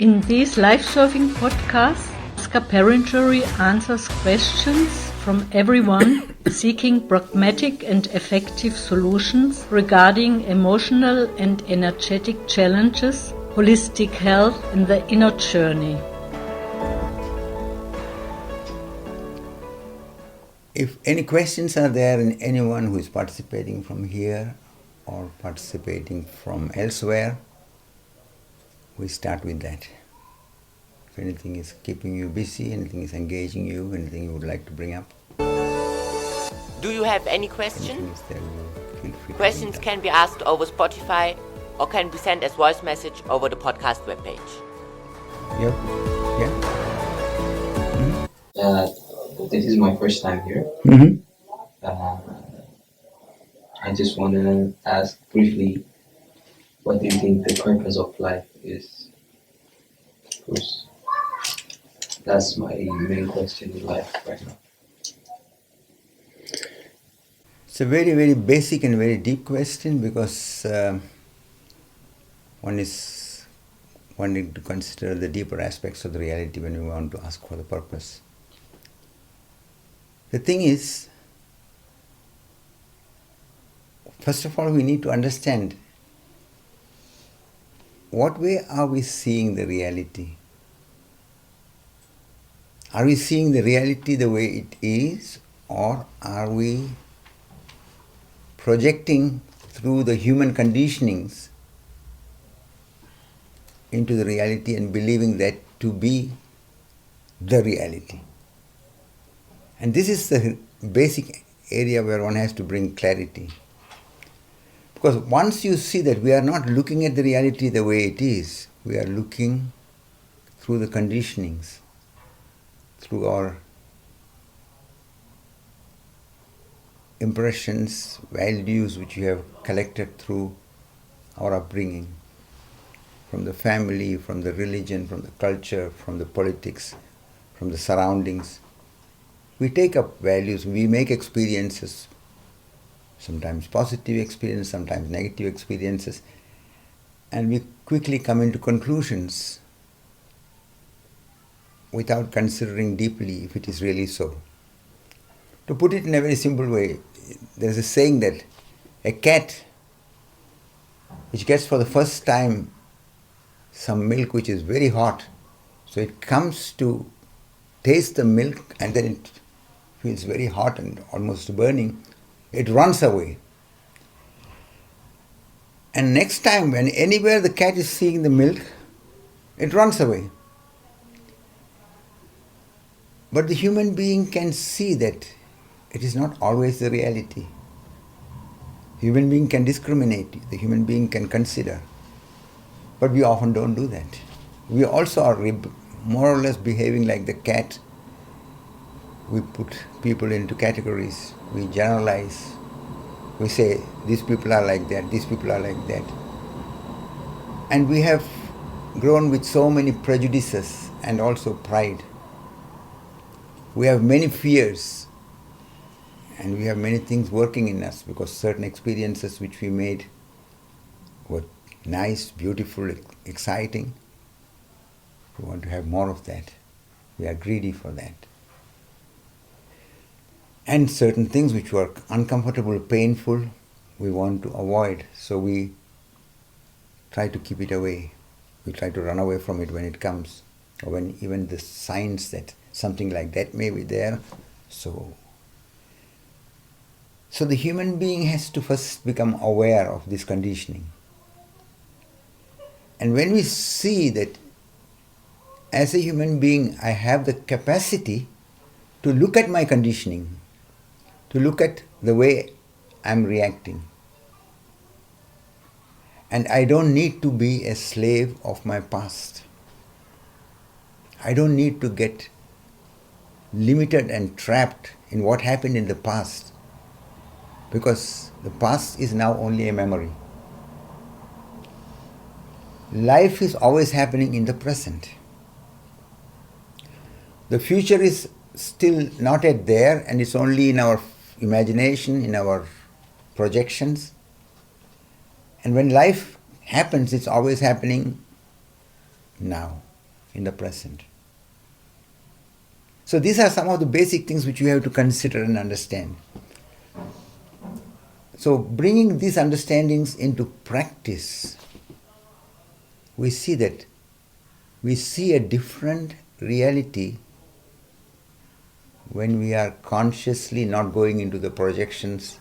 In these life-serving podcasts, Bhashkar Perinchery answers questions from everyone seeking pragmatic and effective solutions regarding emotional and energetic challenges, holistic health, and the inner journey. If any questions are there in anyone who is participating from here or participating from elsewhere, we start with that. If anything is keeping you busy, anything is engaging you, anything you would like to bring up. Do you have any questions? Feel free Questions can be asked over Spotify or can be sent as voice message over the podcast webpage. Yep. Yeah. This is my first time here. Mm-hmm. I just want to ask briefly, what do you think the purpose of life is? Of course, that's my main question in life right now. It's a very, very basic and very deep question because one is wanting to consider the deeper aspects of the reality when we want to ask for the purpose. The thing is, first of all, we need to understand what way are we seeing the reality? Are we seeing the reality the way it is, or are we projecting through the human conditionings into the reality and believing that to be the reality? And this is the basic area where one has to bring clarity. Because once you see that we are not looking at the reality the way it is, we are looking through the conditionings, through our impressions, values which we have collected through our upbringing, from the family, from the religion, from the culture, from the politics, from the surroundings. We take up values, we make experiences, sometimes positive experiences, sometimes negative experiences, and we quickly come into conclusions without considering deeply if it is really so. To put it in a very simple way, there is a saying that a cat which gets for the first time some milk which is very hot, so it comes to taste the milk and then it feels very hot and almost burning, it runs away. And next time when anywhere the cat is seeing the milk, it runs away. But the human being can see that it is not always the reality. The human being can discriminate, the human being can consider. But we often don't do that. We also are more or less behaving like the cat. We put people into categories, we generalize, we say these people are like that, these people are like that. And we have grown with so many prejudices and also pride. We have many fears and we have many things working in us because certain experiences which we made were nice, beautiful, exciting. We want to have more of that. We are greedy for that. And certain things which were uncomfortable, painful, we want to avoid. So we try to keep it away. We try to run away from it when it comes. Or when even the signs that something like that may be there. So the human being has to first become aware of this conditioning. And when we see that as a human being I have the capacity to look at my conditioning, to look at the way I'm reacting. And I don't need to be a slave of my past. I don't need to get limited and trapped in what happened in the past, because the past is now only a memory. Life is always happening in the present. The future is still not yet there and it's only in our imagination, in our projections. And when life happens, it's always happening now. in the present. So these are some of the basic things which you have to consider and understand. So bringing these understandings into practice, we see a different reality when we are consciously not going into the projections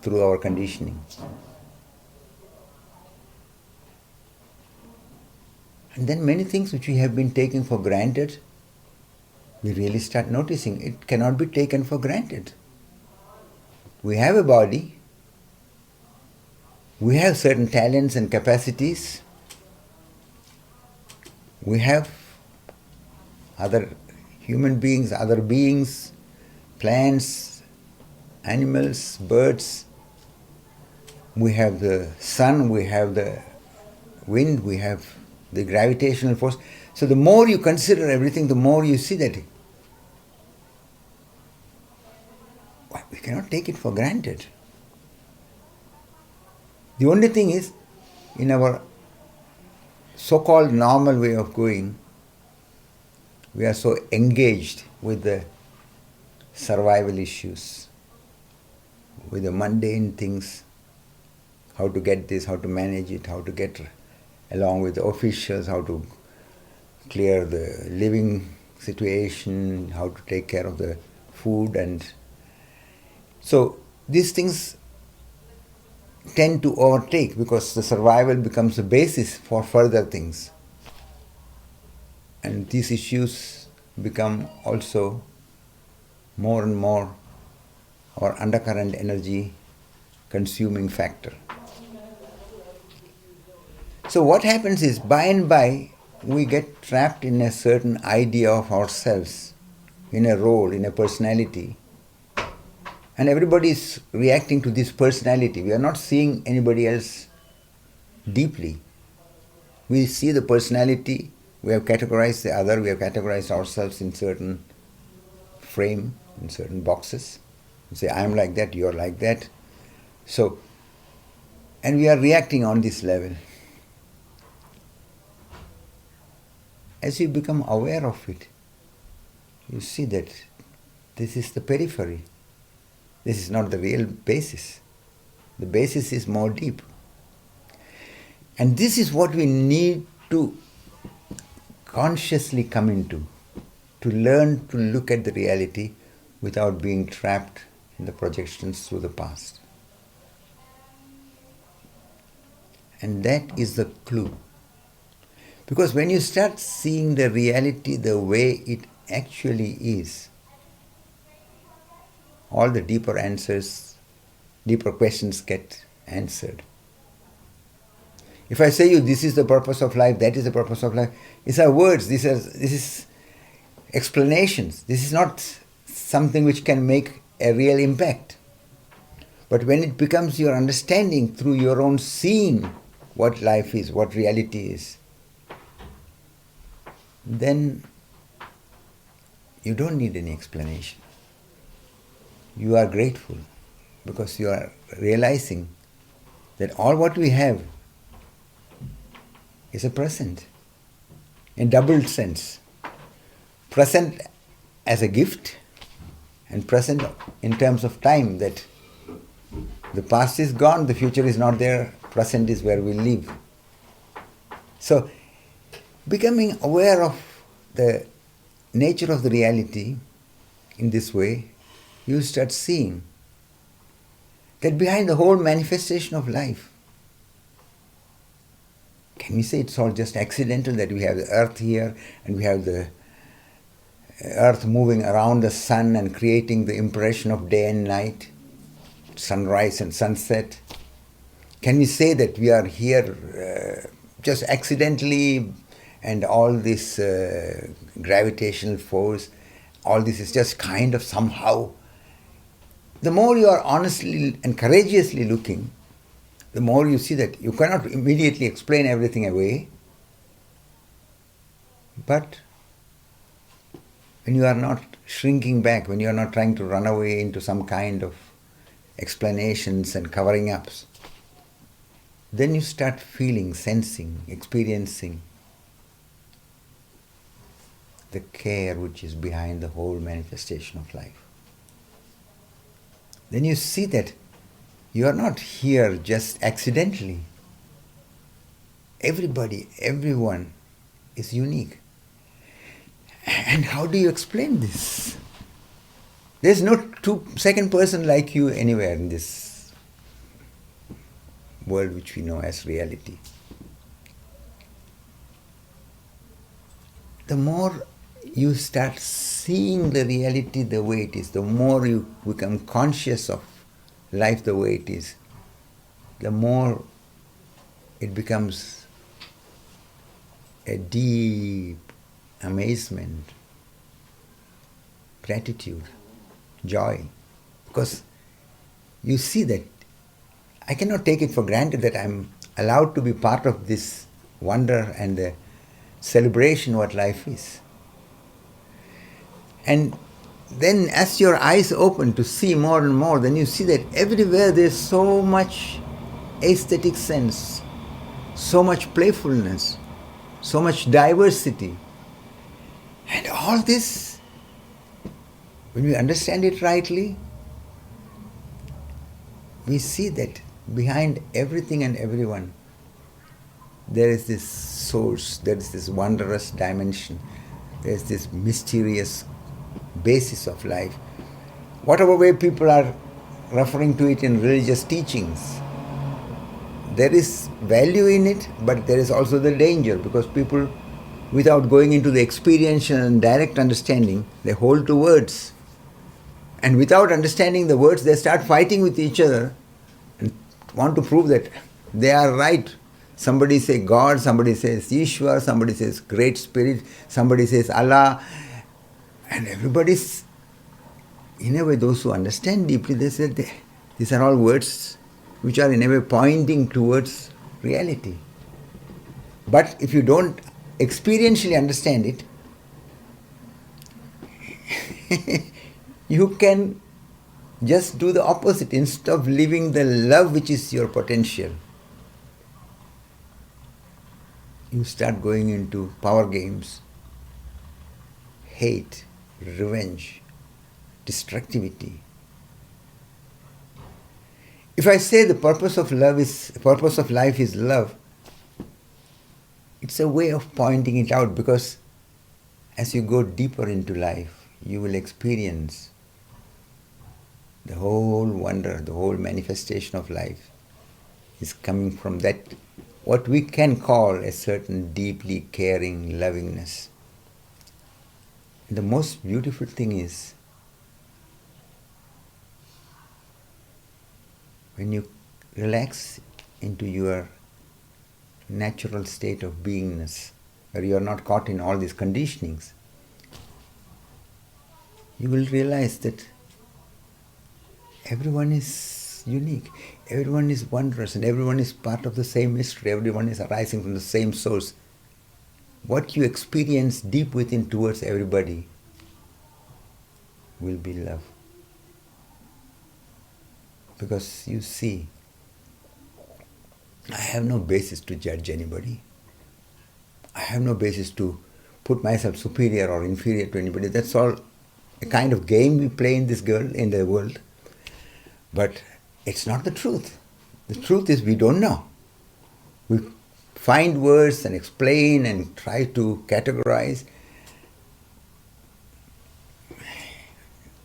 through our conditioning. And then many things which we have been taking for granted, we really start noticing it cannot be taken for granted. We have a body, we have certain talents and capacities, we have other human beings, other beings, plants, animals, birds. We have the sun, we have the wind, we have the gravitational force. So the more you consider everything, the more you see that we cannot take it for granted. The only thing is, in our so-called normal way of going, we are so engaged with the survival issues, with the mundane things, how to get this, how to manage it, how to get along with the officials, how to clear the living situation, how to take care of the food. And so these things tend to overtake because the survival becomes the basis for further things. And these issues become also more and more our undercurrent energy consuming factor. So what happens is, by and by, we get trapped in a certain idea of ourselves, in a role, in a personality, and everybody is reacting to this personality. We are not seeing anybody else deeply. We see the personality, we have categorized the other, we have categorized ourselves in certain frame, in certain boxes. We say, I am like that, you are like that. So, and we are reacting on this level. As you become aware of it, you see that this is the periphery. This is not the real basis. The basis is more deep. And this is what we need to consciously come into, to learn to look at the reality without being trapped in the projections through the past. And that is the clue. Because when you start seeing the reality the way it actually is, all the deeper answers, deeper questions get answered. If I say you, this is the purpose of life, that is the purpose of life, these are words, this is explanations. This is not something which can make a real impact. But when it becomes your understanding through your own seeing what life is, what reality is, then you don't need any explanation. You are grateful because you are realizing that all what we have is a present in double sense. Present as a gift and present in terms of time, that the past is gone, the future is not there, present is where we live. So, becoming aware of the nature of the reality in this way, you start seeing that behind the whole manifestation of life, can we say it's all just accidental that we have the earth here and we have the earth moving around the sun and creating the impression of day and night, sunrise and sunset? Can we say that we are here just accidentally, and all this gravitational force, all this is just kind of somehow? The more you are honestly and courageously looking, the more you see that you cannot immediately explain everything away. But when you are not shrinking back, when you are not trying to run away into some kind of explanations and covering ups, then you start feeling, sensing, experiencing the care which is behind the whole manifestation of life. Then you see that you are not here just accidentally. Everybody, everyone is unique. And how do you explain this? There's no second person like you anywhere in this world which we know as reality. The more you start seeing the reality the way it is, the more you become conscious of life the way it is, the more it becomes a deep amazement, gratitude, joy. Because you see that I cannot take it for granted that I'm allowed to be part of this wonder and the celebration what life is. And then as your eyes open to see more and more, then you see that everywhere there's so much aesthetic sense, so much playfulness, so much diversity. And all this, when we understand it rightly, we see that behind everything and everyone, there is this source, there is this wondrous dimension, there is this mysterious basis of life. Whatever way people are referring to it in religious teachings, there is value in it, but there is also the danger, because people, without going into the experiential and direct understanding, they hold to words. And without understanding the words, they start fighting with each other and want to prove that they are right. Somebody says God, somebody says Ishwar, somebody says Great Spirit, somebody says Allah. And everybody's, in a way, those who understand deeply, they say these are all words which are in a way pointing towards reality. But if you don't experientially understand it, you can just do the opposite. Instead of living the love which is your potential, you start going into power games, hate, revenge, destructivity. If I say the purpose of life is love, it's a way of pointing it out, because as you go deeper into life, you will experience the whole wonder, the whole manifestation of life is coming from that, what we can call a certain deeply caring lovingness. And the most beautiful thing is, when you relax into your natural state of beingness, where you are not caught in all these conditionings, you will realize that everyone is unique, everyone is wondrous, and everyone is part of the same mystery, everyone is arising from the same source. What you experience deep within towards everybody will be love. Because you see, I have no basis to judge anybody. I have no basis to put myself superior or inferior to anybody. That's all a kind of game we play in the world. But it's not the truth. The truth is we don't know. We find words and explain and try to categorize.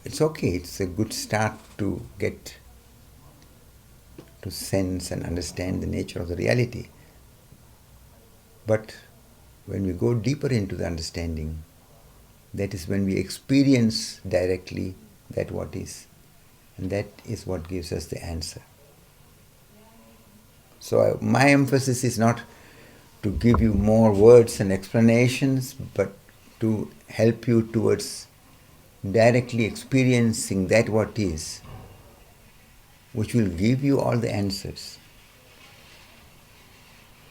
It's okay. It's a good start to get to sense and understand the nature of the reality. But when we go deeper into the understanding, that is when we experience directly that what is. And that is what gives us the answer. So my emphasis is not to give you more words and explanations, but to help you towards directly experiencing that what is, which will give you all the answers.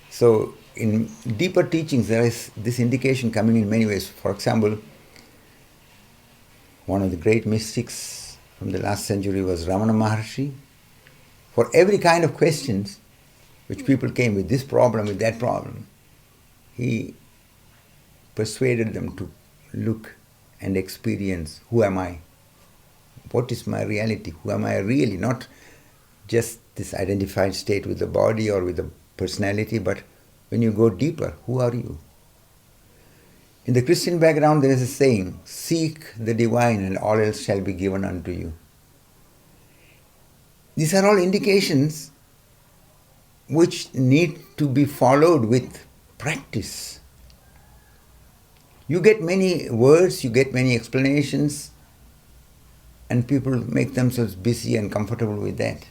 So in deeper teachings, there is this indication coming in many ways. For example, one of the great mystics from the last century was Ramana Maharshi. For every kind of questions which people came with, this problem, with that problem, he persuaded them to look and experience who am I? What is my reality? Who am I really? Not just this identified state with the body or with the personality, but when you go deeper, who are you? In the Christian background, there is a saying, seek the divine and all else shall be given unto you. These are all indications which need to be followed with practice. You get many words, you get many explanations, and people make themselves busy and comfortable with that.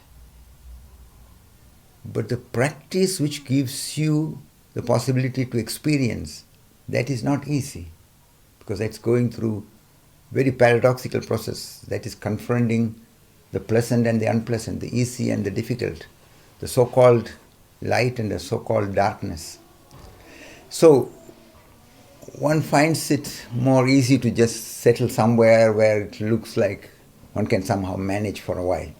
But the practice which gives you the possibility to experience, that is not easy, because that's going through very paradoxical process that is confronting the pleasant and the unpleasant, the easy and the difficult, the so-called light and the so-called darkness. So one finds it more easy to just settle somewhere where it looks like one can somehow manage for a while.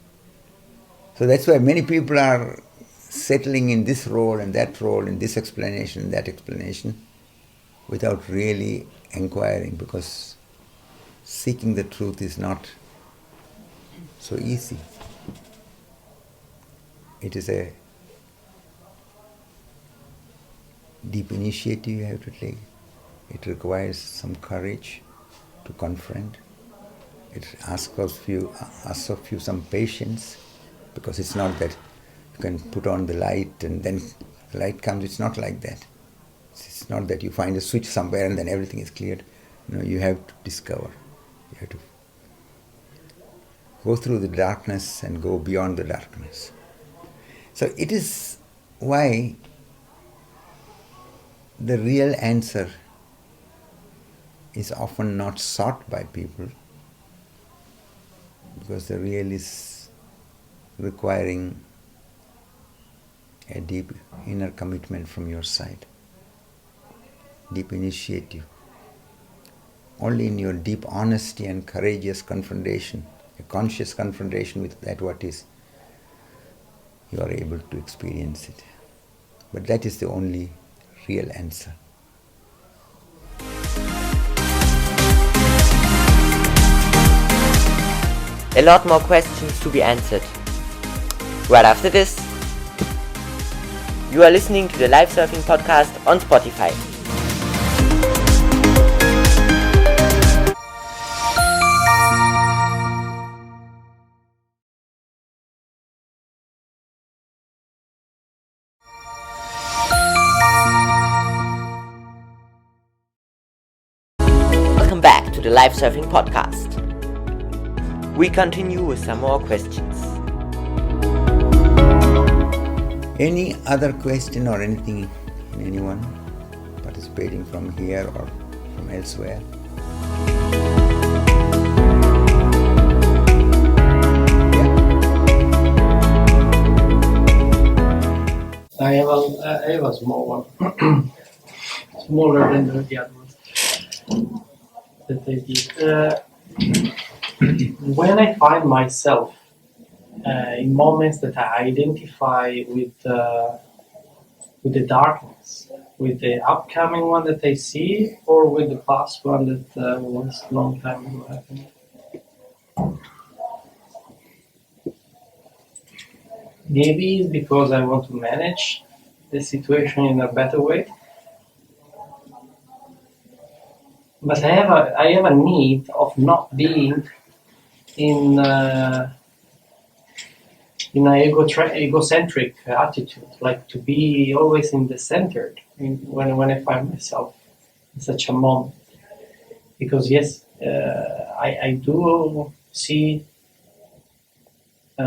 So that's why many people are settling in this role and that role, in this explanation and that explanation, without really inquiring, because seeking the truth is not so easy. It is a deep initiative you have to take. It requires some courage to confront. It asks of you some patience, because it's not that you can put on the light and then the light comes. It's not like that. It's not that you find a switch somewhere and then everything is cleared. No, you have to discover. You have to go through the darkness and go beyond the darkness. So it is why the real answer is often not sought by people, because the real is requiring a deep inner commitment from your side, deep initiative. Only in your deep honesty and courageous confrontation, a conscious confrontation with that what is, you are able to experience it. But that is the only real answer. A lot more questions to be answered. Right after this, you are listening to the Live Surfing Podcast on Spotify. Welcome back to the Live Surfing Podcast. We continue with some more questions. Any other question or anything in anyone participating from here or from elsewhere? I have a small one, smaller than the other ones that I did. When I find myself in moments that I identify with the darkness, with the upcoming one that I see, or with the past one that was a long time ago happened. Maybe it's because I want to manage the situation in a better way. But I have a need of not being in an egocentric attitude, like to be always in the center when I find myself in such a moment. Because yes, I do see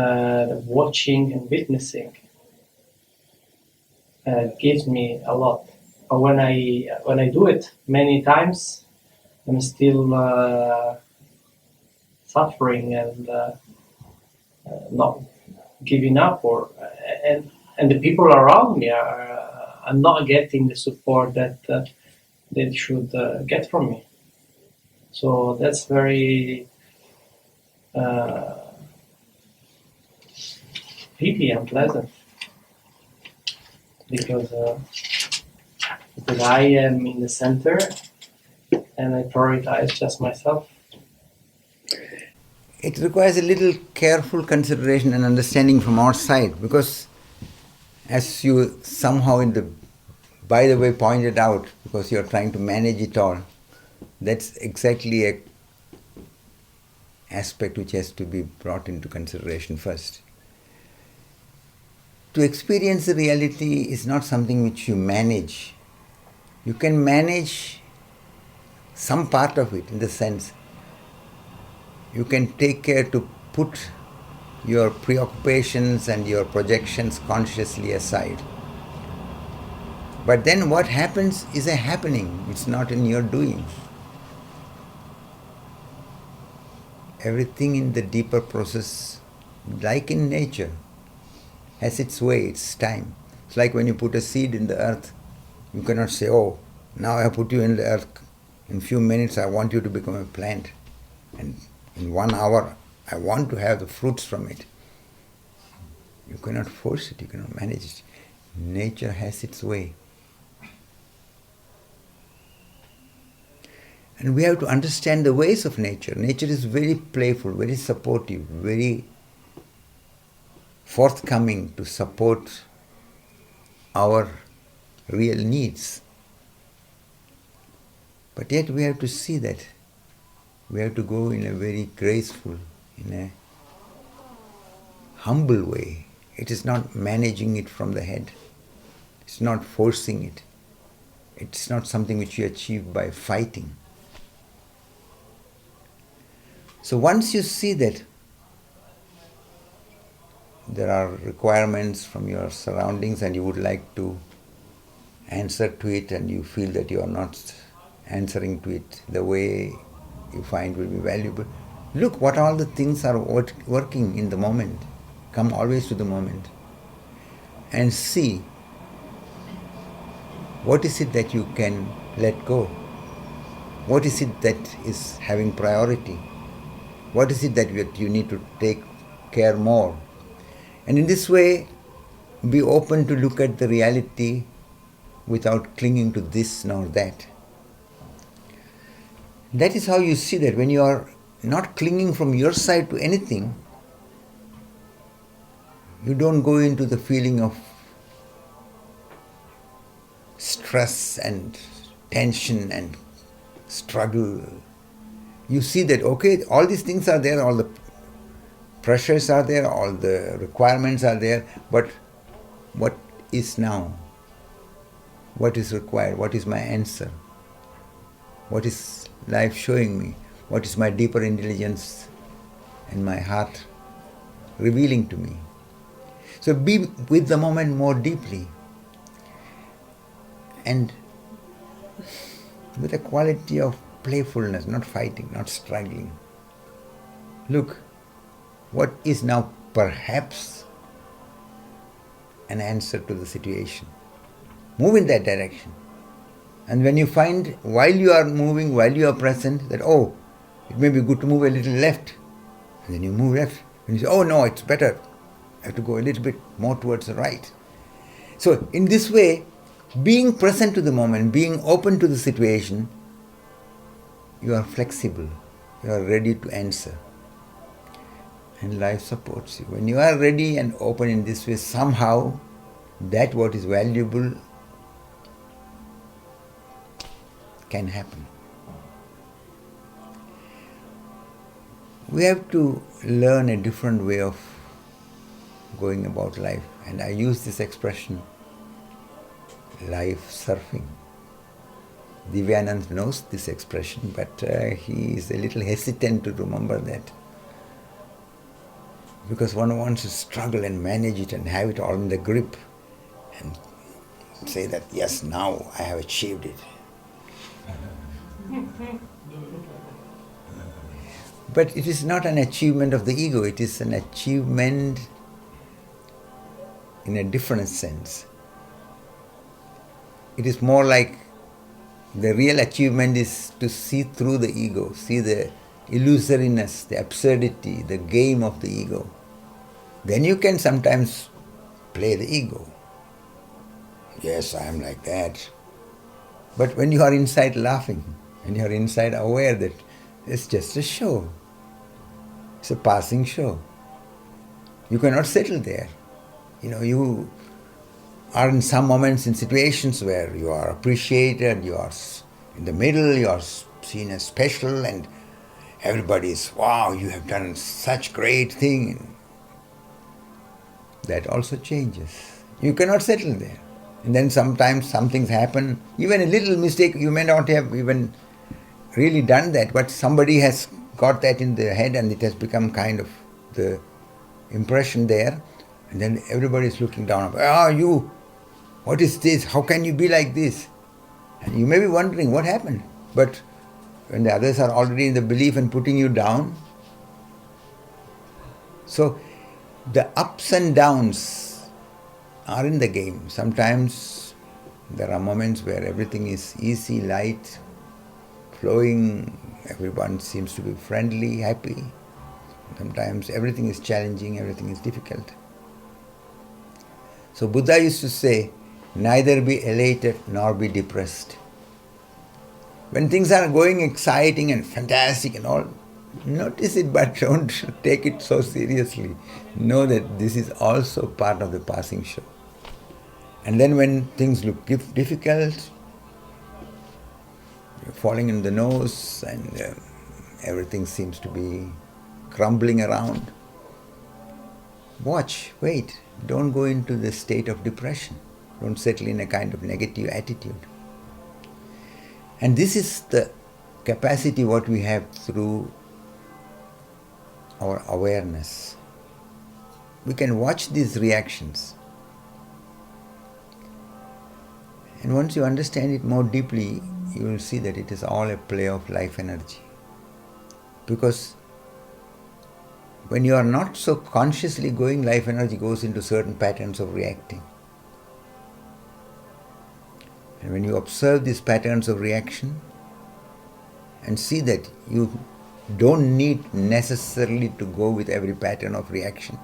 watching and witnessing gives me a lot. But when I do it many times, I'm still suffering and not giving up, and the people around me are not getting the support that they should get from me. So that's very really unpleasant, because I am in the center and I prioritize just myself. It requires a little careful consideration and understanding from our side, because as you somehow by the way pointed out, because you're trying to manage it all, that's exactly a aspect which has to be brought into consideration first. To experience the reality is not something which you manage. You can manage some part of it, in the sense you can take care to put your preoccupations and your projections consciously aside. But then what happens is a happening, it's not in your doing. Everything in the deeper process, like in nature, has its way, its time. It's like when you put a seed in the earth, you cannot say, oh, now I put you in the earth, in a few minutes I want you to become a plant, and in 1 hour I want to have the fruits from it. You cannot force it, you cannot manage it. Nature has its way. And we have to understand the ways of nature. Nature is very playful, very supportive, very forthcoming to support our real needs. But yet we have to see that. We have to go in a very graceful, in a humble way. It is not managing it from the head. It's not forcing it. It's not something which you achieve by fighting. So once you see that there are requirements from your surroundings and you would like to answer to it, and you feel that you are not answering to it the way you find will be valuable, look what all the things are working in the moment. Come always to the moment and see what is it that you can let go. What is it that is having priority? What is it that you need to take care more? And in this way, be open to look at the reality without clinging to this nor that. That is how you see that when you are not clinging from your side to anything, you don't go into the feeling of stress and tension and struggle. You see that, okay, all these things are there, all the pressures are there, all the requirements are there, but what is now? What is required? What is my answer? What is life showing me? What is my deeper intelligence and my heart revealing to me? So be with the moment more deeply, and with a quality of playfulness, not fighting, not struggling. Look, what is now perhaps an answer to the situation? Move in that direction. And when you find, while you are moving, while you are present, that, oh, it may be good to move a little left, and then you move left, and you say, oh no, it's better, I have to go a little bit more towards the right. So in this way, being present to the moment, being open to the situation, you are flexible, you are ready to answer. And life supports you. When you are ready and open in this way, somehow that what is valuable can happen. We have to learn a different way of going about life. And I use this expression, life surfing. Divyanand knows this expression, but he is a little hesitant to remember that. Because one wants to struggle and manage it and have it all in the grip and say that, yes, now I have achieved it. But it is not an achievement of the ego, it is an achievement in a different sense. It is more like the real achievement is to see through the ego, see the illusoriness, the absurdity, the game of the ego. Then you can sometimes play the ego. Yes, I am like that. But when you are inside laughing, And you're inside aware that it's just a show. It's a passing show. You cannot settle there. You are in some moments in situations where you are appreciated, you are in the middle, you are seen as special, and everybody is, wow, you have done such great thing. That also changes. You cannot settle there. And then sometimes some things happen, even a little mistake, you may not have even really done that, but somebody has got that in their head and it has become kind of the impression there. And then everybody is looking down, you, what is this? How can you be like this? And you may be wondering what happened. But when the others are already in the belief and putting you down, so the ups and downs are in the game. Sometimes there are moments where everything is easy, light, flowing, everyone seems to be friendly, happy. Sometimes everything is challenging, everything is difficult. So Buddha used to say, neither be elated nor be depressed. When things are going exciting and fantastic and all, notice it, but don't take it so seriously. Know that this is also part of the passing show. And then when things look difficult, you're falling in the nose and everything seems to be crumbling around, watch, wait, don't go into the state of depression. Don't settle in a kind of negative attitude. And this is the capacity what we have through our awareness. We can watch these reactions. And once you understand it more deeply, you will see that it is all a play of life energy. Because when you are not so consciously going, life energy goes into certain patterns of reacting. And when you observe these patterns of reaction and see that you don't need necessarily to go with every pattern of reaction,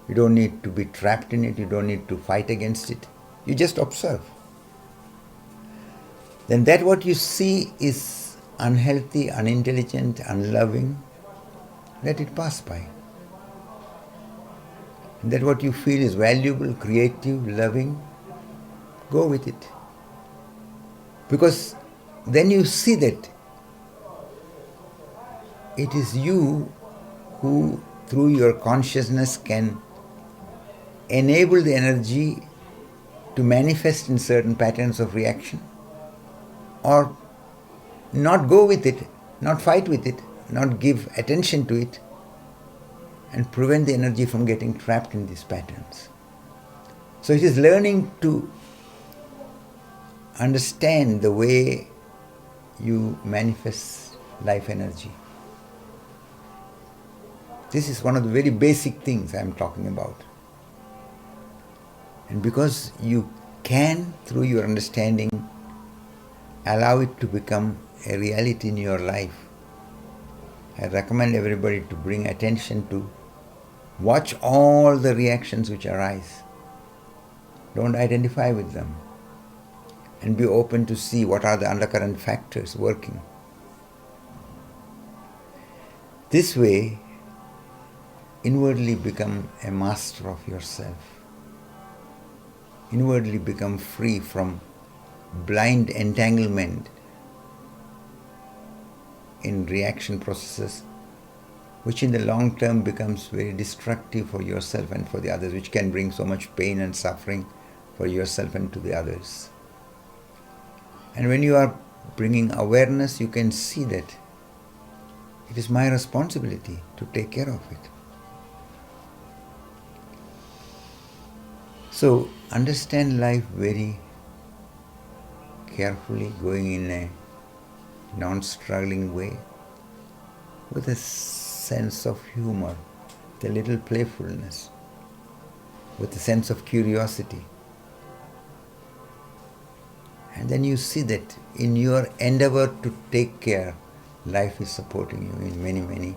you don't need to be trapped in it, you don't need to fight against it, you just observe. Then that what you see is unhealthy, unintelligent, unloving, let it pass by. And that what you feel is valuable, creative, loving, go with it. Because then you see that it is you who, through your consciousness, can enable the energy to manifest in certain patterns of reaction, or not go with it, not fight with it, not give attention to it, and prevent the energy from getting trapped in these patterns. So it is learning to understand the way you manifest life energy. This is one of the very basic things I am talking about. And because you can, through your understanding, allow it to become a reality in your life, I recommend everybody to bring attention to watch all the reactions which arise. Don't identify with them. And be open to see what are the undercurrent factors working. This way, inwardly become a master of yourself. Inwardly become free from blind entanglement in reaction processes, which in the long term becomes very destructive for yourself and for the others, which can bring so much pain and suffering for yourself and to the others. And when you are bringing awareness, you can see that it is my responsibility to take care of it. So understand life very carefully, going in a non-struggling way, with a sense of humor, with a little playfulness, with a sense of curiosity. And then you see that in your endeavor to take care, life is supporting you in many, many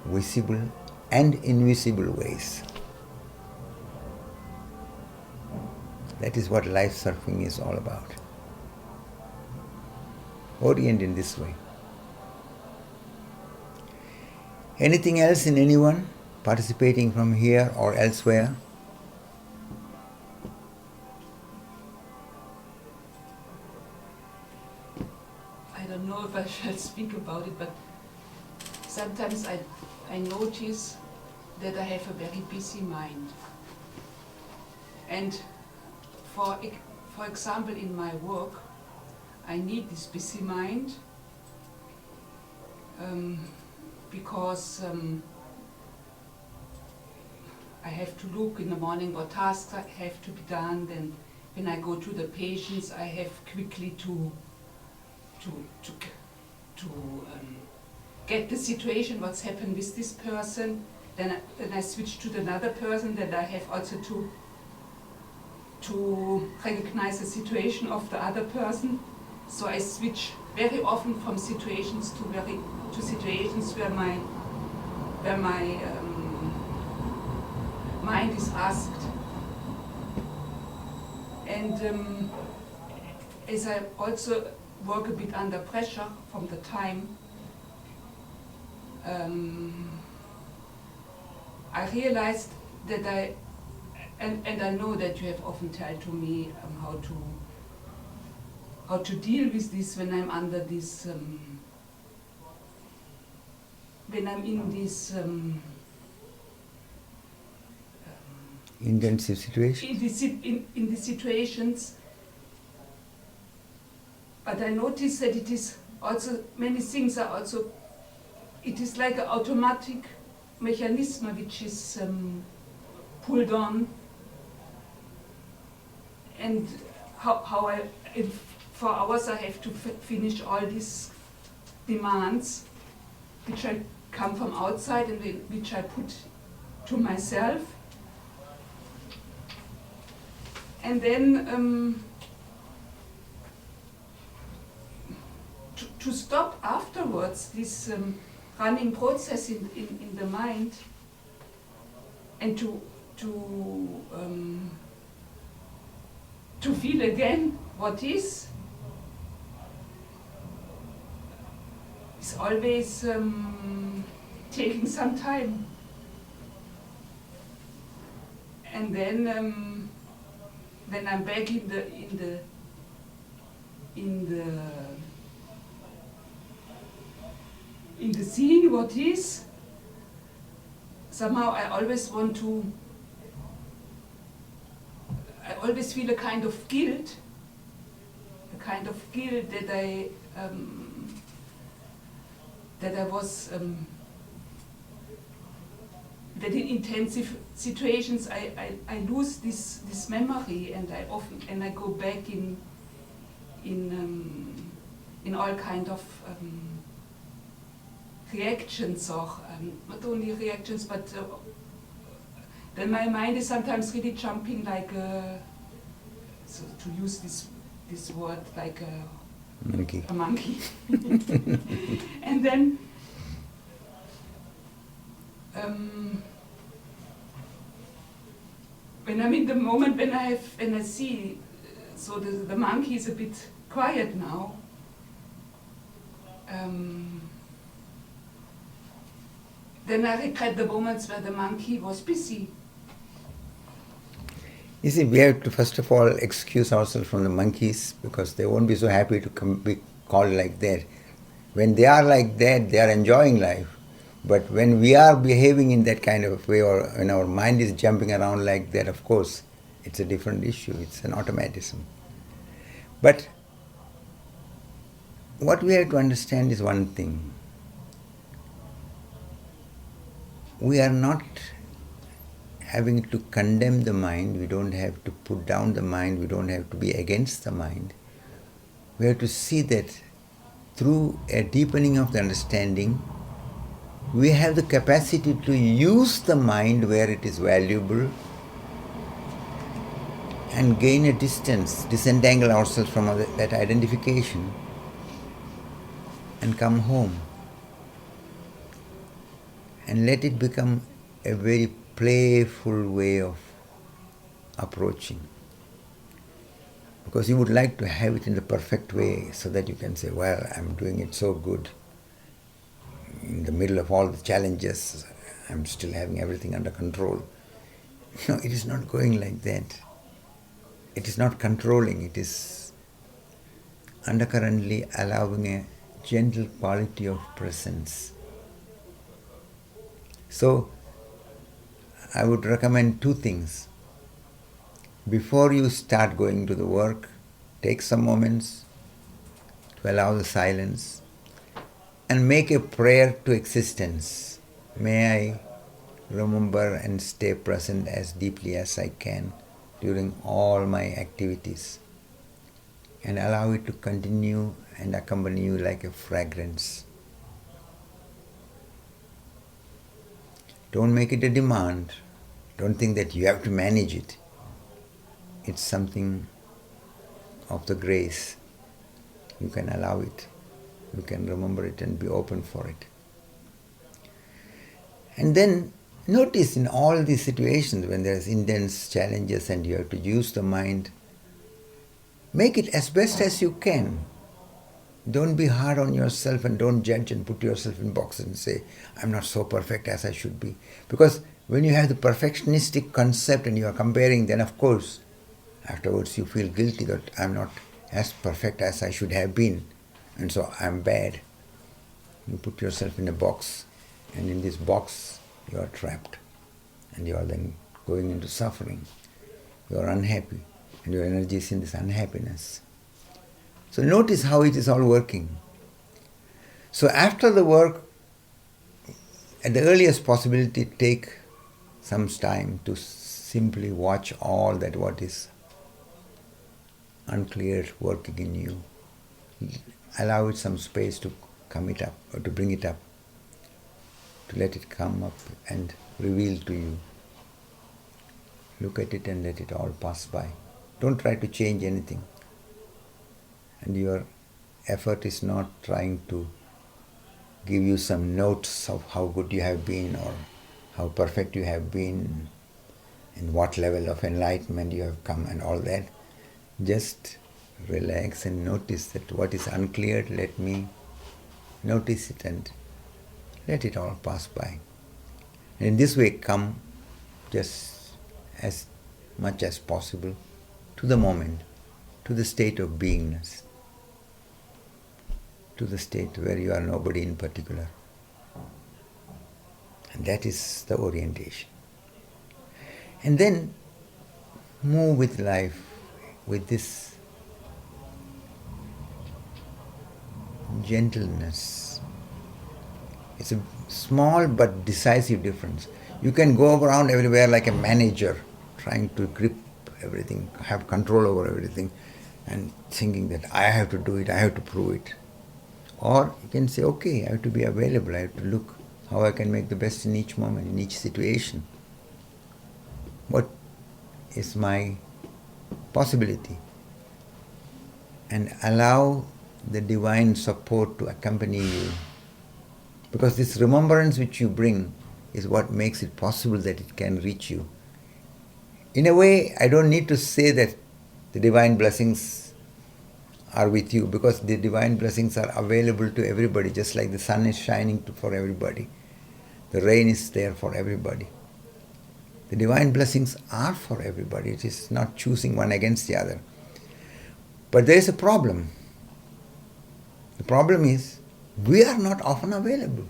visible and invisible ways. That is what life surfing is all about. orient in this way. Anything else in anyone participating from here or elsewhere? I don't know if I shall speak about it, but sometimes I notice that I have a very busy mind. And for example, in my work, I need this busy mind because I have to look in the morning what tasks have to be done. Then when I go to the patients, I have quickly to get the situation, what's happened with this person. Then I switch to another person. Then I have also to recognize the situation of the other person. So I switch very often from situations to situations where my mind is asked. And as I also work a bit under pressure from the time, I realized that and I know that you have often told to me how to deal with this when I'm under this, when I'm in this intensive situation? In these situations. But I notice that it is also, many things are also, it is like an automatic mechanism which is pulled on. And how for hours I have to finish all these demands which I come from outside and which I put to myself. And then to stop afterwards this running process in the mind and to feel again what is always taking some time. And then when I'm back in the scene, what is, somehow I always feel a kind of guilt that I was that in intensive situations I lose this memory, and I go back in all kind of reactions, or not only reactions, but then my mind is sometimes really jumping like so to use this word, like a monkey. And then when I'm in the moment, when I see, so the monkey is a bit quiet now, then I regret the moments where the monkey was busy. You see, we have to first of all excuse ourselves from the monkeys, because they won't be so happy to be called like that. When they are like that, they are enjoying life. But when we are behaving in that kind of way, or when our mind is jumping around like that, of course, it's a different issue. It's an automatism. But what we have to understand is one thing. We are not having to condemn the mind. We don't have to put down the mind. We don't have to be against the mind. We have to see that through a deepening of the understanding, we have the capacity to use the mind where it is valuable and gain a distance, disentangle ourselves from that identification and come home. And let it become a very playful way of approaching. Because you would like to have it in the perfect way so that you can say, well, I'm doing it so good. In the middle of all the challenges, I'm still having everything under control. No, it is not going like that. It is not controlling, it is undercurrently allowing a gentle quality of presence. So, I would recommend two things. Before you start going to the work, take some moments to allow the silence and make a prayer to existence. May I remember and stay present as deeply as I can during all my activities, and allow it to continue and accompany you like a fragrance. Don't make it a demand. Don't think that you have to manage it. It's something of the grace. You can allow it. You can remember it and be open for it. And then notice in all these situations when there's intense challenges and you have to use the mind, make it as best as you can. Don't be hard on yourself and don't judge and put yourself in boxes and say, I'm not so perfect as I should be. Because when you have the perfectionistic concept and you are comparing, then of course, afterwards you feel guilty that I'm not as perfect as I should have been, and so I'm bad. You put yourself in a box, and in this box you are trapped, and you are then going into suffering. You are unhappy, and your energy is in this unhappiness. So notice how it is all working. So after the work, at the earliest possibility, take some time to simply watch all that what is unclear working in you. Allow it some space to come it up, or to bring it up, to let it come up and reveal to you. Look at it and let it all pass by. Don't try to change anything. And your effort is not trying to give you some notes of how good you have been or how perfect you have been, in what level of enlightenment you have come and all that. Just relax and notice that what is unclear, let me notice it and let it all pass by. And in this way come just as much as possible to the moment, to the state of beingness, to the state where you are nobody in particular. And that is the orientation. And then move with life with this gentleness. It's a small but decisive difference. You can go around everywhere like a manager, trying to grip everything, have control over everything, and thinking that I have to do it, I have to prove it. Or you can say, okay, I have to be available, I have to look how I can make the best in each moment, in each situation. What is my possibility? And allow the divine support to accompany you. Because this remembrance which you bring is what makes it possible that it can reach you. In a way, I don't need to say that the divine blessings are with you, because the divine blessings are available to everybody, just like the sun is shining for everybody. The rain is there for everybody. The divine blessings are for everybody. It is not choosing one against the other. But there is a problem. The problem is, we are not often available.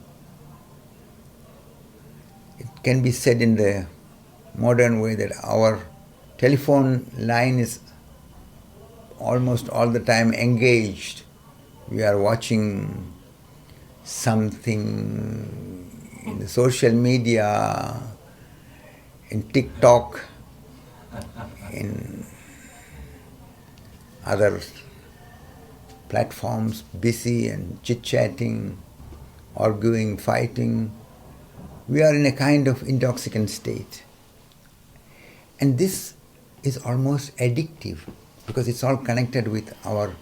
It can be said in the modern way that our telephone line is almost all the time engaged. We are watching something in the social media, in TikTok, in other platforms, busy and chit-chatting, arguing, fighting. We are in a kind of intoxicant state. And this is almost addictive, because it's all connected with our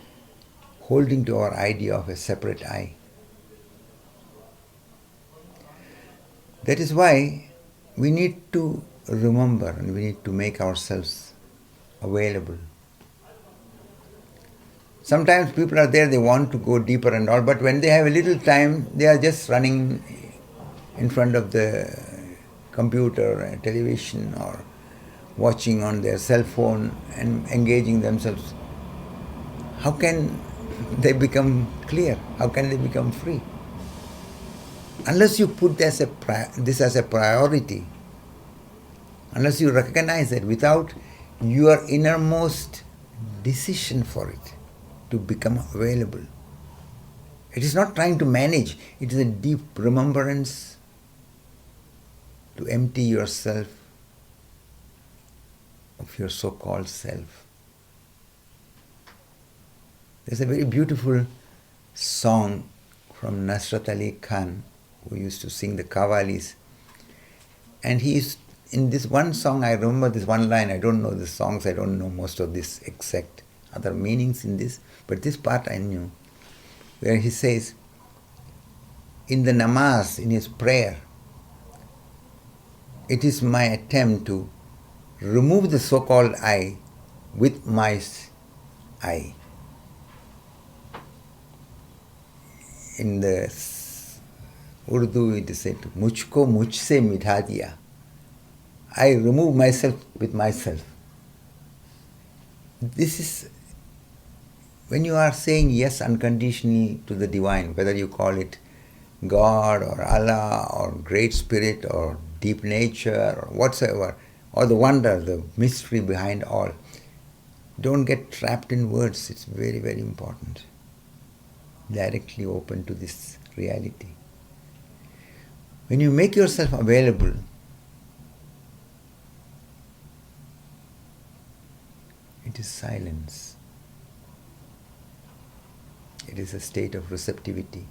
holding to our idea of a separate I. That is why we need to remember and we need to make ourselves available Sometimes people are there, they want to go deeper and all, but when they have a little time, they are just running in front of the computer and television or watching on their cell phone and engaging themselves. How can they become clear? How can they become free? Unless you put this as a priority, unless you recognize that without your innermost decision for it to become available. It is not trying to manage, it is a deep remembrance to empty yourself of your so-called self. There's a very beautiful song from Nusrat Ali Khan, who used to sing the Qawwalis. And he is, in this one song, I remember this one line, I don't know the songs, I don't know most of this exact other meanings in this, but this part I knew, where he says, in the namaz, in his prayer, it is my attempt to remove the so-called I with my I. In the Urdu it is said, Mujhko mujhse mitha diya. I remove myself with myself. This is when you are saying yes unconditionally to the divine, whether you call it God or Allah or Great Spirit or deep nature or whatsoever, or the wonder, the mystery behind all. Don't get trapped in words, it's very, very important. Directly open to this reality. When you make yourself available, it is silence. It is a state of receptivity.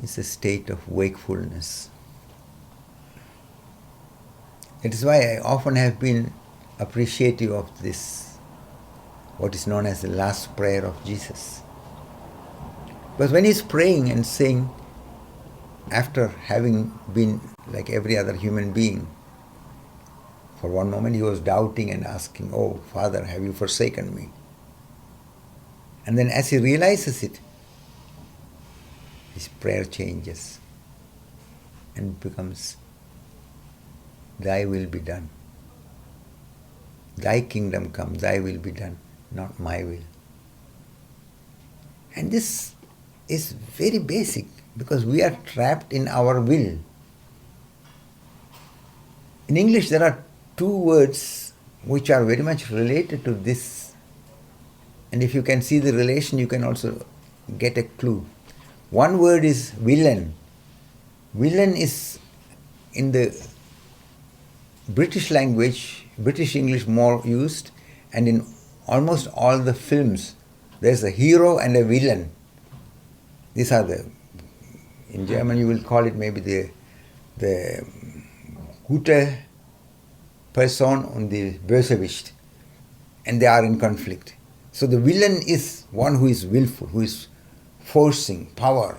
It's a state of wakefulness. That is why I often have been appreciative of this, what is known as the last prayer of Jesus. Because when he's praying and saying, after having been like every other human being, for one moment he was doubting and asking, oh Father, have you forsaken me? And then as he realizes it, his prayer changes and becomes, thy will be done. Thy kingdom come, thy will be done, not my will. And this is very basic because we are trapped in our will. In English there are two words which are very much related to this. And if you can see the relation, you can also get a clue. One word is villain. Villain is in the British language, British English more used, and in almost all the films, there's a hero and a villain. These are in German you will call it maybe the gute Person und the Bösewicht, and they are in conflict. So the villain is one who is willful, who is forcing power,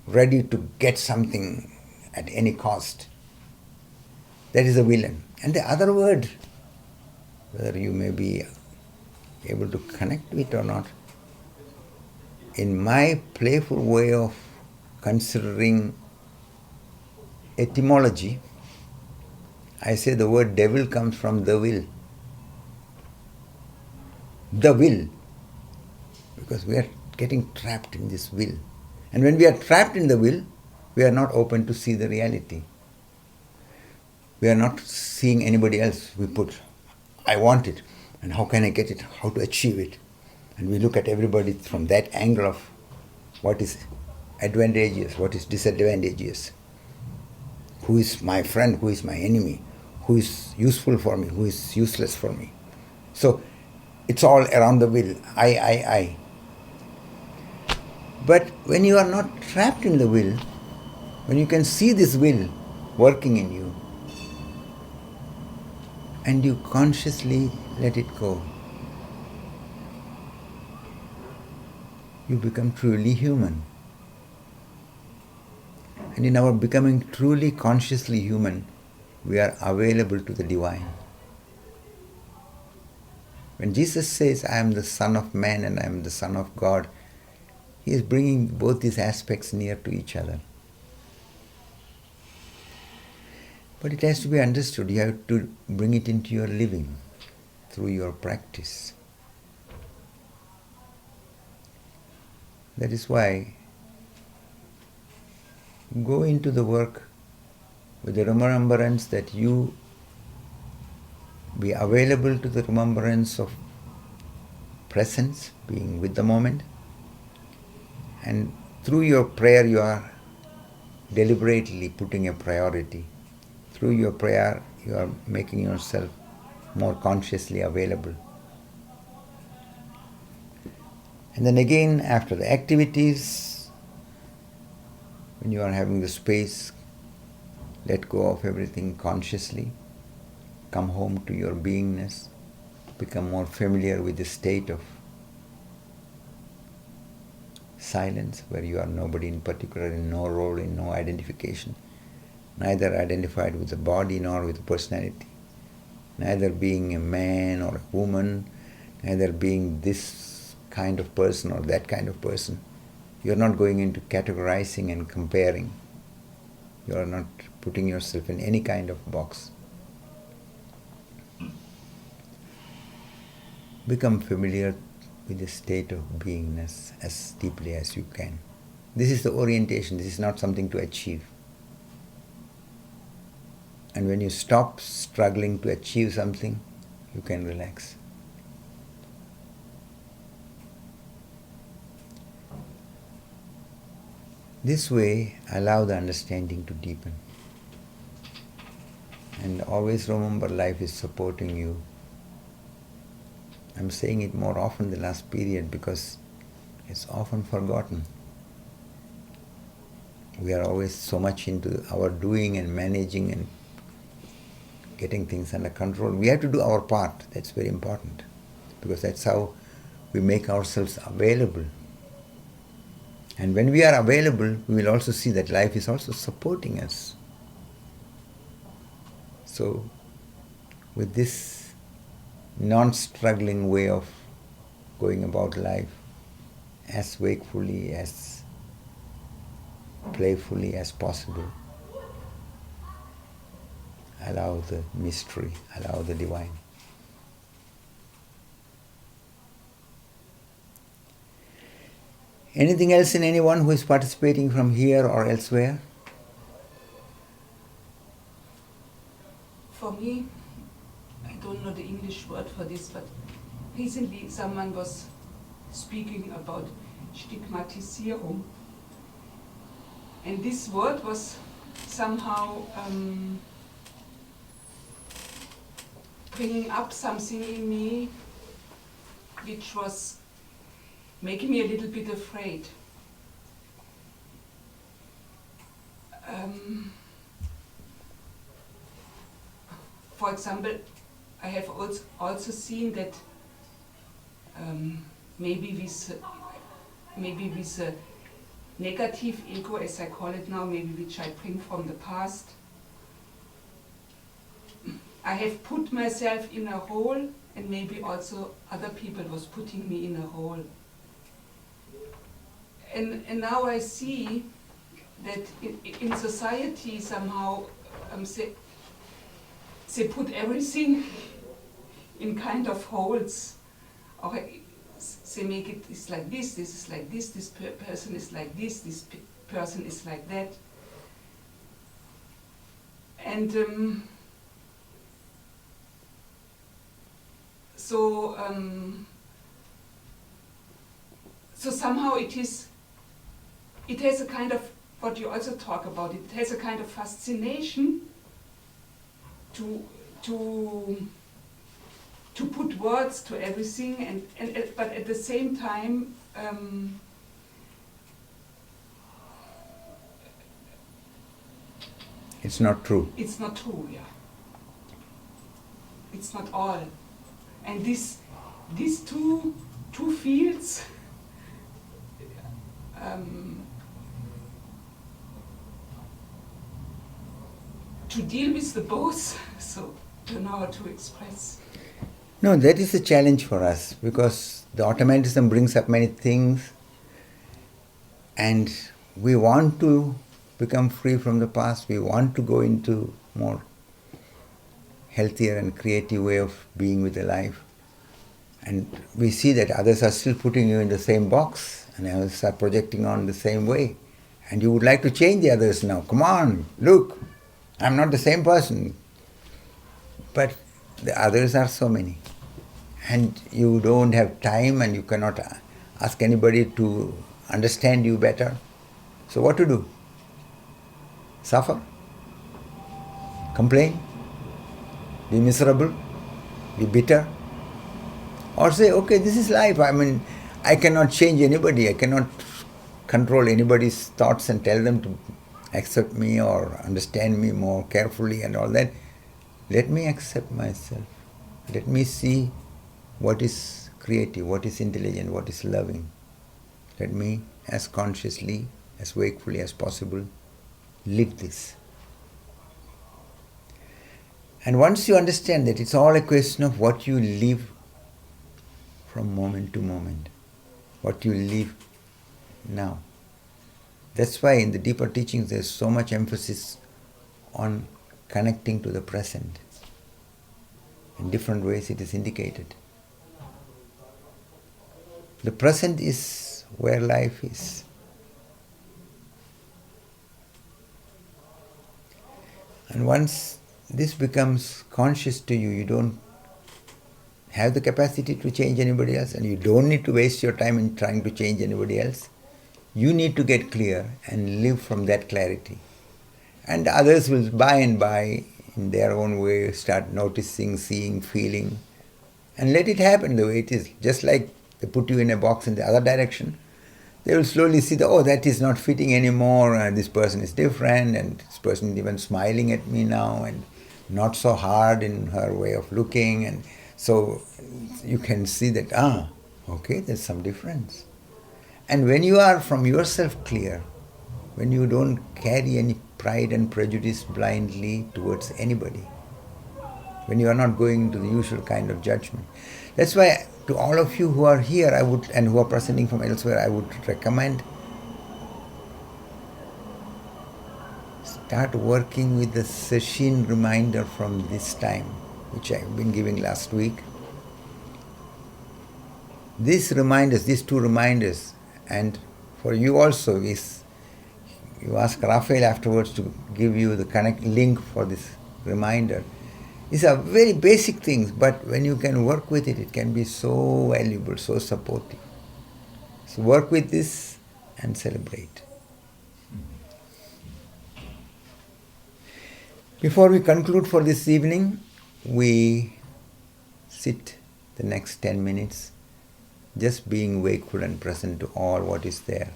ready to get something at any cost. That is a villain. And the other word, whether you may be able to connect with it or not, in my playful way of considering etymology, I say the word devil comes from the will. The will. Because we are getting trapped in this will. And when we are trapped in the will, we are not open to see the reality. We are not seeing anybody else. We put, I want it, and how can I get it, how to achieve it. And we look at everybody from that angle of what is advantageous, what is disadvantageous. Who is my friend, who is my enemy, who is useful for me, who is useless for me. So it's all around the will, I. But when you are not trapped in the will, when you can see this will working in you, and you consciously let it go, you become truly human. And in our becoming truly consciously human, we are available to the divine. When Jesus says, I am the Son of Man and I am the Son of God, he is bringing both these aspects near to each other. But it has to be understood. You have to bring it into your living through your practice. That is why go into the work with the remembrance that you be available to the remembrance of presence, being with the moment, and through your prayer you are deliberately putting a priority. Through your prayer you are making yourself more consciously available. And then again, after the activities, when you are having the space, let go of everything consciously, come home to your beingness, become more familiar with the state of silence, where you are nobody in particular, in no role, in no identification, neither identified with the body nor with the personality, neither being a man or a woman, neither being this kind of person or that kind of person. You are not going into categorizing and comparing. You are not putting yourself in any kind of box. Become familiar with the state of beingness as deeply as you can. This is the orientation. This is not something to achieve. And when you stop struggling to achieve something, you can relax. This way, allow the understanding to deepen. And always remember, life is supporting you. I'm saying it more often the last period because it's often forgotten. We are always so much into our doing and managing and getting things under control. We have to do our part. That's very important, because that's how we make ourselves available. And when we are available, we will also see that life is also supporting us. So, with this non-struggling way of going about life, as wakefully, as playfully as possible, allow the mystery, allow the divine. Anything else in anyone who is participating from here or elsewhere? For me, I don't know the English word for this, but recently someone was speaking about Stigmatisierung. And this word was somehow bringing up something in me which was making me a little bit afraid. For example, I have also seen that maybe with a negative ego, as I call it now, maybe which I bring from the past, I have put myself in a hole, and maybe also other people was putting me in a hole. And now I see that in society somehow they put everything in kind of holes. Or they make it, it's like this is like this person is like this person is like that. And so somehow it has a kind of, what you also talk about, it has a kind of fascination to put words to everything, but at the same time it's not true. It's not true, yeah. It's not all. And these two fields to deal with the both, so I don't know how to express. No, that is a challenge for us because the automatism brings up many things and we want to become free from the past. We want to go into more healthier and creative way of being with the life. And we see that others are still putting you in the same box and others are projecting on the same way. And you would like to change the others now. Come on, look, I'm not the same person. But the others are so many. And you don't have time and you cannot ask anybody to understand you better. So what to do? Suffer? Complain? Be miserable? Be bitter? Or say, okay, this is life. I mean, I cannot change anybody. I cannot control anybody's thoughts and tell them to accept me or understand me more carefully and all that. Let me accept myself. Let me see what is creative, what is intelligent, what is loving. Let me, as consciously, as wakefully as possible, live this. And once you understand that it's all a question of what you live from moment to moment, what you live now. That's why in the deeper teachings there's so much emphasis on connecting to the present. In different ways it is indicated. The present is where life is. And once this becomes conscious to you, you don't have the capacity to change anybody else and you don't need to waste your time in trying to change anybody else. You need to get clear and live from that clarity. And others will by and by, in their own way, start noticing, seeing, feeling, and let it happen the way it is. Just like they put you in a box in the other direction, they will slowly see that, oh, that is not fitting anymore, and this person is different, and this person is even smiling at me now, and not so hard in her way of looking, and so you can see that, okay, there's some difference. And when you are from yourself clear, when you don't carry any pride and prejudice blindly towards anybody, when you are not going into the usual kind of judgment. That's why to all of you who are here and who are presenting from elsewhere, I would recommend start working with the session reminder from this time, which I've been giving last week. These two reminders, and for you also, is you ask Raphael afterwards to give you the link for this reminder. These are very basic things, but when you can work with it, it can be so valuable, so supportive. So work with this and celebrate. Before we conclude for this evening, we sit the next 10 minutes just being wakeful and present to all what is there,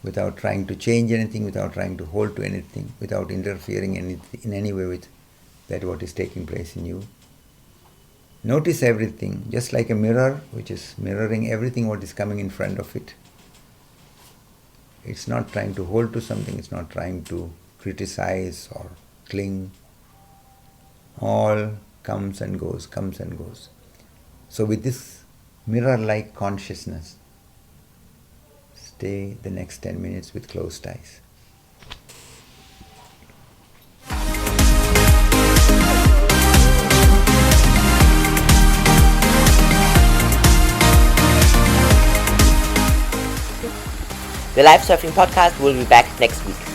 without trying to change anything, without trying to hold to anything, without interfering in any way with that what is taking place in you. Notice everything, just like a mirror which is mirroring everything what is coming in front of it. It's not trying to hold to something, it's not trying to criticize or cling. All comes and goes, comes and goes. So with this mirror-like consciousness, stay the next 10 minutes with closed eyes. The Live Surfing Podcast will be back next week.